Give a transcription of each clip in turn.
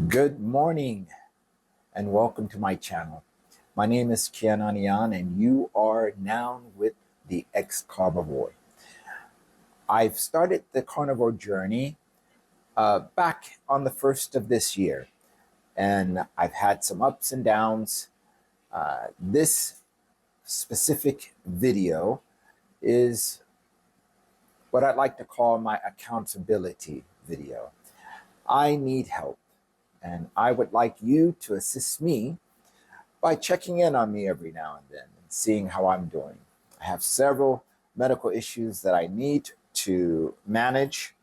Good morning and welcome to my channel. My name is Kian Anian and you are now with the X-Carbovore. I've started the carnivore journey back on the 1st of this year, and I've had some ups and downs. This specific video is what I'd like to call my accountability video. I need help, and I would like you to assist me by checking in on me every now and then and seeing how I'm doing. I have several medical issues that I need to manage.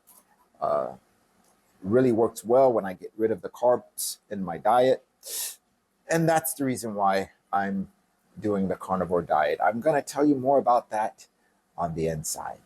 Really works well when I get rid of the carbs in my diet. And that's the reason why I'm doing the carnivore diet. I'm going to tell you more about that on the inside.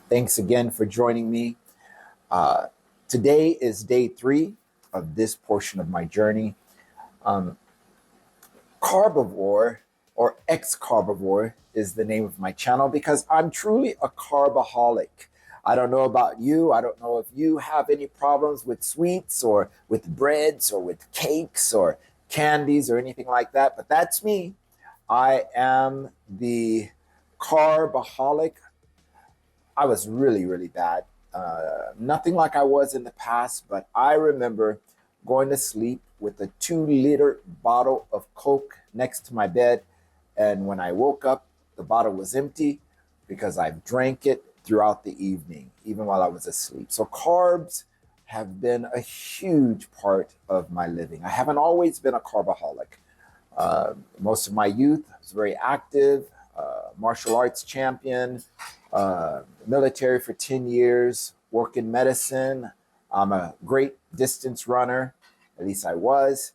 Thanks again for joining me. Today is day 3 of this portion of my journey. Carnivore or X-Carbovore is the name of my channel because I'm truly a carbaholic. I don't know about you. I don't know if you have any problems with sweets or with breads or with cakes or candies or anything like that, but that's me. I am the carbaholic. I was really bad. Nothing like I was in the past, but I remember going to sleep with a 2-liter bottle of Coke next to my bed. And when I woke up, the bottle was empty because I've drank it throughout the evening, even while I was asleep. So carbs have been a huge part of my living. I haven't always been a carbaholic. Most of my youth, I was very active, martial arts champion, military for 10 years, work in medicine. I'm a great distance runner, at least I was.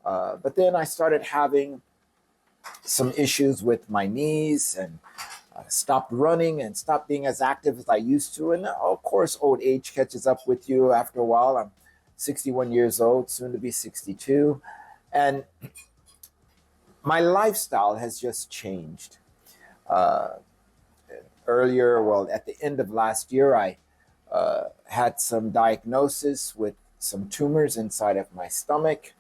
But then I started having some issues with my knees and stopped running and stopped being as active as I used to. And of course, old age catches up with you after a while. I'm 61 years old, soon to be 62. And my lifestyle has just changed. At the end of last year, I had some diagnosis with some tumors inside of my stomach,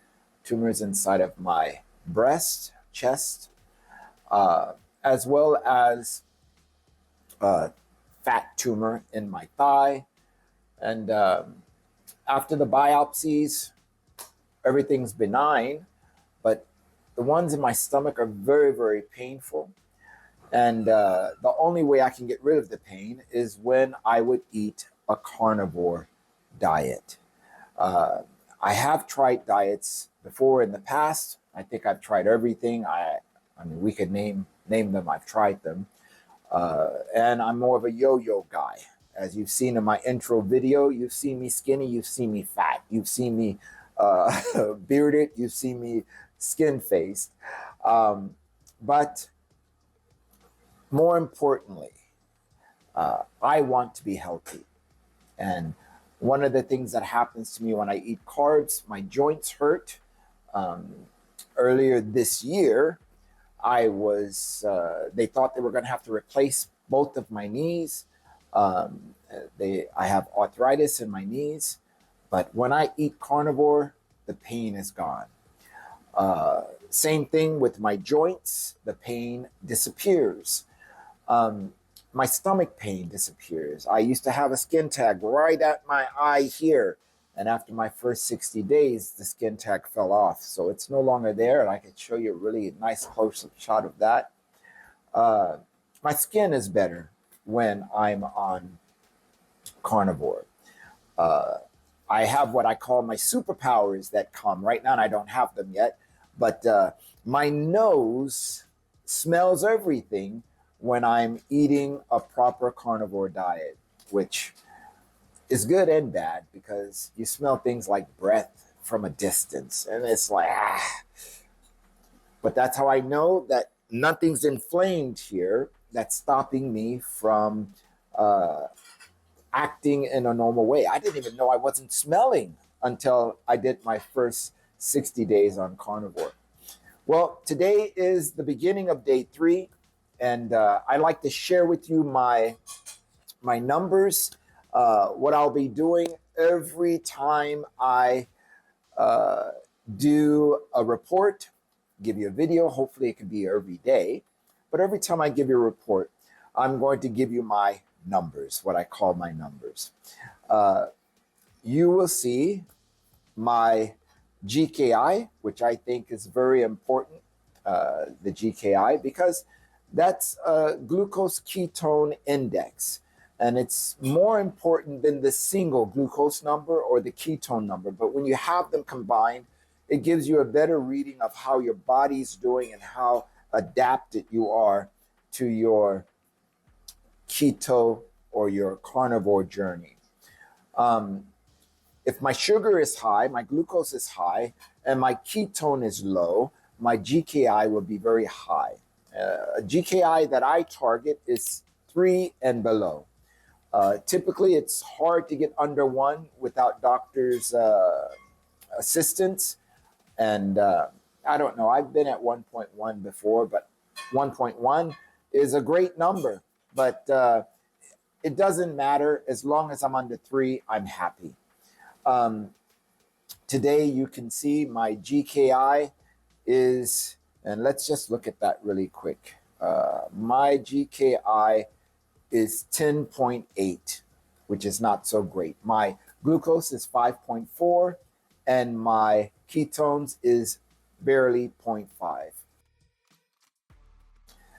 tumors inside of my breast, chest, as well as a fat tumor in my thigh. And after the biopsies, everything's benign, but the ones in my stomach are very painful. And the only way I can get rid of the pain is when I would eat a carnivore diet. I have tried diets before in the past. I think I've tried everything. I mean, we could name them. I've tried them. And I'm more of a yo-yo guy. As you've seen in my intro video, you've seen me skinny, you've seen me fat, you've seen me bearded, you've seen me skin-faced. But more importantly, I want to be healthy. And one of the things that happens to me when I eat carbs, my joints hurt. Earlier this year, they thought they were going to have to replace both of my knees. I have arthritis in my knees, but when I eat carnivore, the pain is gone. Same thing with my joints, the pain disappears. Um, my stomach pain disappears. I used to have a skin tag right at my eye here. And after my first 60 days, the skin tag fell off. So it's no longer there. And I can show you a really nice close shot of that. Uh, my skin is better when I'm on carnivore. Uh, I have what I call my superpowers that come. Right now, and I don't have them yet, but my nose smells everything when I'm eating a proper carnivore diet, which is good and bad because you smell things like breath from a distance, and it's like, ah. But that's how I know that nothing's inflamed here that's stopping me from uh, acting in a normal way. I didn't even know I wasn't smelling until I did my first 60 days on carnivore. Well, today is the beginning of day 3, and I like to share with you my numbers, what I'll be doing every time I do a report, give you a video. Hopefully, it could be every day, but every time I give you a report, I'm going to give you my numbers, what I call my numbers. You will see my GKI, which I think is very important, the GKI, because that's a glucose ketone index. And it's more important than the single glucose number or the ketone number. But when you have them combined, it gives you a better reading of how your body's doing and how adapted you are to your keto or your carnivore journey. If my sugar is high, my glucose is high, and my ketone is low, my GKI will be very high. A GKI that I target is 3 and below. Typically, it's hard to get under 1 without doctor's assistance. And I don't know, I've been at 1.1 before, but 1.1 is a great number. But it doesn't matter. As long as I'm under 3, I'm happy. Today, you can see my GKI is, and let's just look at that really quick. My GKI is 10.8, which is not so great. My glucose is 5.4, and my ketones is barely 0.5.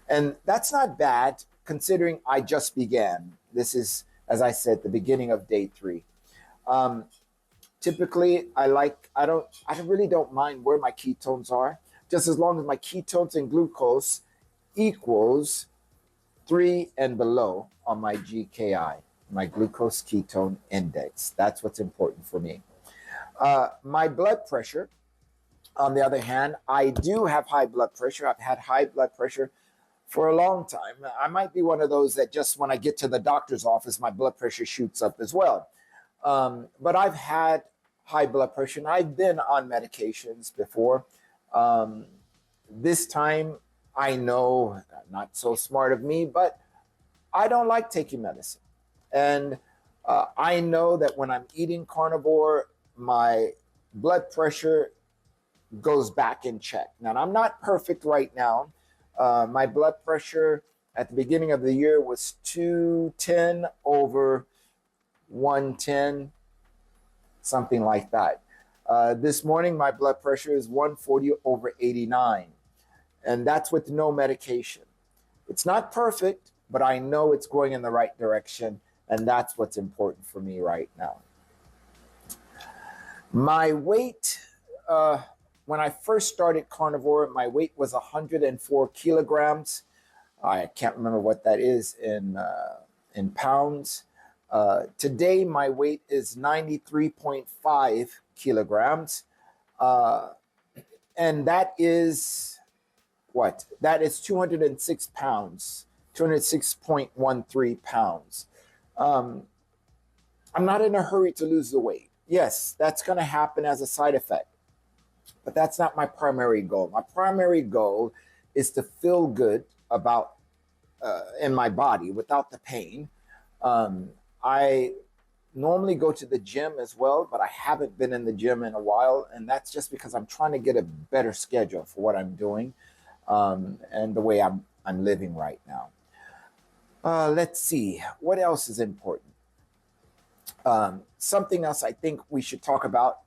And that's not bad considering I just began. This is, as I said, the beginning of day 3. Typically, I really don't mind where my ketones are, just as long as my ketones and glucose equals 3 and below on my GKI, my glucose ketone index. That's what's important for me. My blood pressure, on the other hand, I do have high blood pressure. I've had high blood pressure for a long time. I might be one of those that just when I get to the doctor's office, my blood pressure shoots up as well. But I've had high blood pressure, and I've been on medications before. This time, I know, not so smart of me, but I don't like taking medicine. And I know that when I'm eating carnivore, my blood pressure goes back in check. Now, I'm not perfect right now. My blood pressure at the beginning of the year was 210 over 110, something like that. This morning, my blood pressure is 140 over 89, and that's with no medication. It's not perfect, but I know it's going in the right direction, and that's what's important for me right now. My weight, when I first started carnivore, my weight was 104 kilograms. I can't remember what that is in pounds. Today, my weight is 93.5 kilograms. And that is what? That is 206 pounds, 206.13 pounds. I'm not in a hurry to lose the weight. Yes, that's going to happen as a side effect, but that's not my primary goal. My primary goal is to feel good in my body without the pain. I normally go to the gym as well, but I haven't been in the gym in a while, and that's just because I'm trying to get a better schedule for what I'm doing, and the way I'm living right now. Let's see, what else is important? Something else I think we should talk about.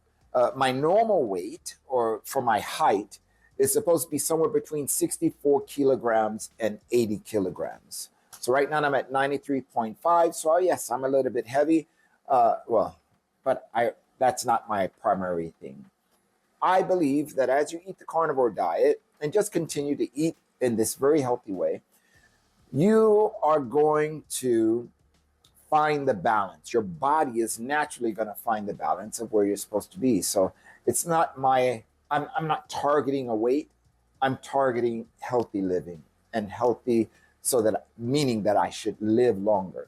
My normal weight, or for my height, is supposed to be somewhere between 64 kilograms and 80 kilograms. So right now I'm at 93.5. So yes, I'm a little bit heavy. But that's not my primary thing. I believe that as you eat the carnivore diet and just continue to eat in this very healthy way, you are going to find the balance. Your body is naturally going to find the balance of where you're supposed to be. So it's not I'm not targeting a weight. I'm targeting healthy living, and healthy, so that meaning that I should live longer.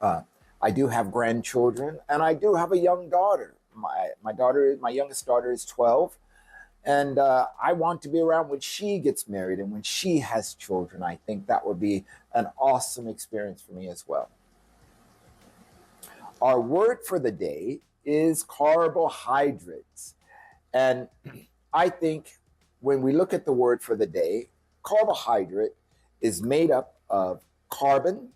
I do have grandchildren, and I do have a young daughter. My youngest daughter is 12, and I want to be around when she gets married and when she has children. I think that would be an awesome experience for me as well. Our word for the day is carbohydrates. And I think when we look at the word for the day, carbohydrate is made up of carbon,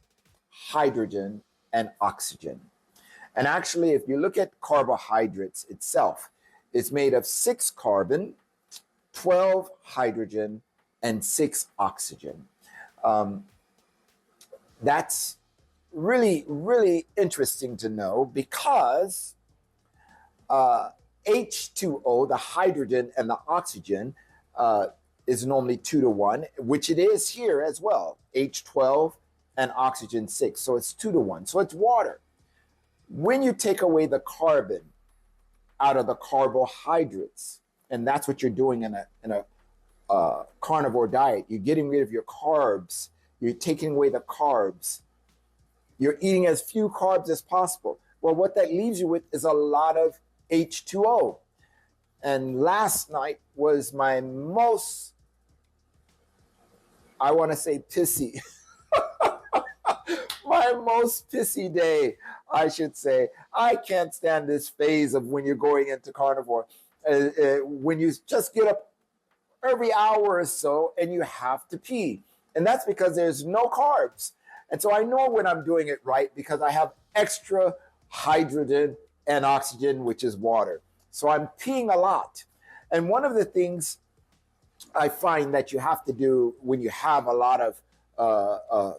hydrogen, and oxygen. And actually, if you look at carbohydrates itself, it's made of 6 carbon, 12 hydrogen, and 6 oxygen. That's really, really interesting to know, because H2O, the hydrogen and the oxygen, is normally 2 to 1, which it is here as well. H12 and oxygen 6. So it's 2 to 1. So it's water. When you take away the carbon out of the carbohydrates, and that's what you're doing in a carnivore diet, you're getting rid of your carbs, you're taking away the carbs, you're eating as few carbs as possible. Well, what that leaves you with is a lot of H2O. And last night was my most, I want to say, pissy, my most pissy day, I should say. I can't stand this phase of when you're going into carnivore, when you just get up every hour or so and you have to pee. And that's because there's no carbs. And so I know when I'm doing it right, because I have extra hydrogen and oxygen, which is water. So I'm peeing a lot. And one of the things I find that you have to do when you have a lot of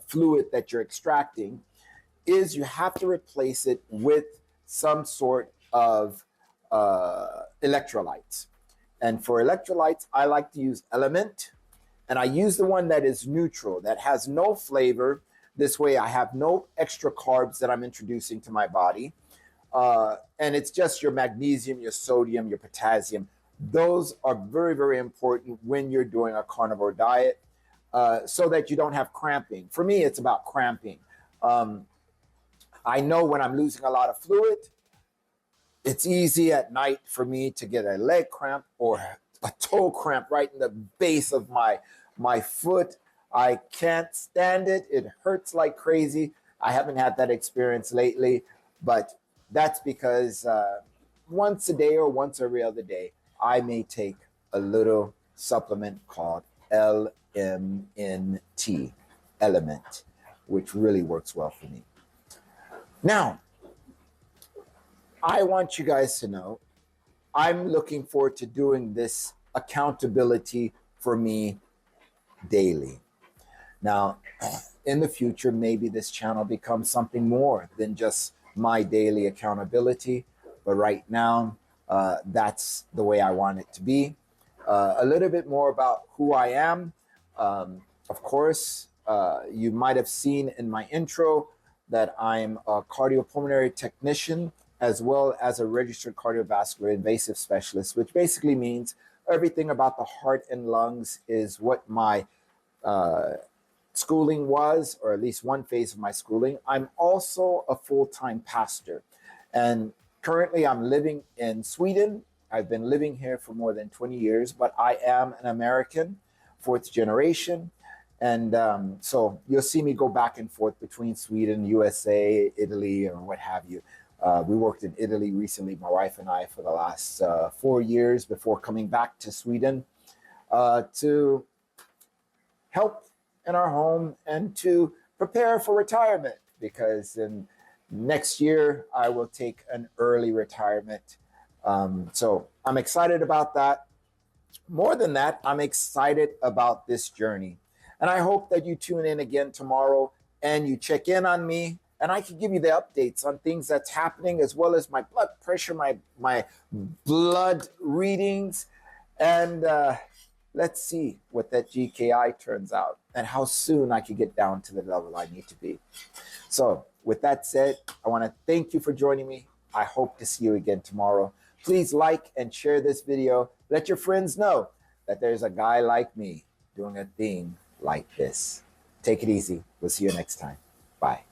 fluid that you're extracting is you have to replace it with some sort of electrolytes. And for electrolytes, I like to use Element. And I use the one that is neutral, that has no flavor. This way I have no extra carbs that I'm introducing to my body. And it's just your magnesium, your sodium, your potassium. Those are very, very important when you're doing a carnivore diet, so that you don't have cramping. For me, it's about cramping. I know when I'm losing a lot of fluid, it's easy at night for me to get a leg cramp or a toe cramp right in the base of my foot. I can't stand it. It hurts like crazy. I haven't had that experience lately, but that's because once a day or once every other day, I may take a little supplement called LMNT, Element, which really works well for me. Now, I want you guys to know I'm looking forward to doing this accountability for me daily. Now, in the future, maybe this channel becomes something more than just my daily accountability. But right now, that's the way I want it to be. A little bit more about who I am. Of course, you might have seen in my intro that I'm a cardiopulmonary technician, as well as a registered cardiovascular invasive specialist, which basically means everything about the heart and lungs is what my schooling was, or at least one phase of my schooling. I'm also a full-time pastor, and currently I'm living in Sweden. I've been living here for more than 20 years, but I am an American, 4th generation, And so you'll see me go back and forth between Sweden, USA, Italy, or what have you. We worked in Italy recently, my wife and I, for the last 4 years before coming back to Sweden to help in our home and to prepare for retirement, because in next year I will take an early retirement. So I'm excited about that. More than that, I'm excited about this journey. And I hope that you tune in again tomorrow and you check in on me, and I can give you the updates on things that's happening, as well as my blood pressure, my blood readings, and let's see what that GKI turns out and how soon I can get down to the level I need to be. So with that said, I want to thank you for joining me. I hope to see you again tomorrow. Please like and share this video. Let your friends know that there's a guy like me doing a thing like this. Take it easy. We'll see you next time. Bye.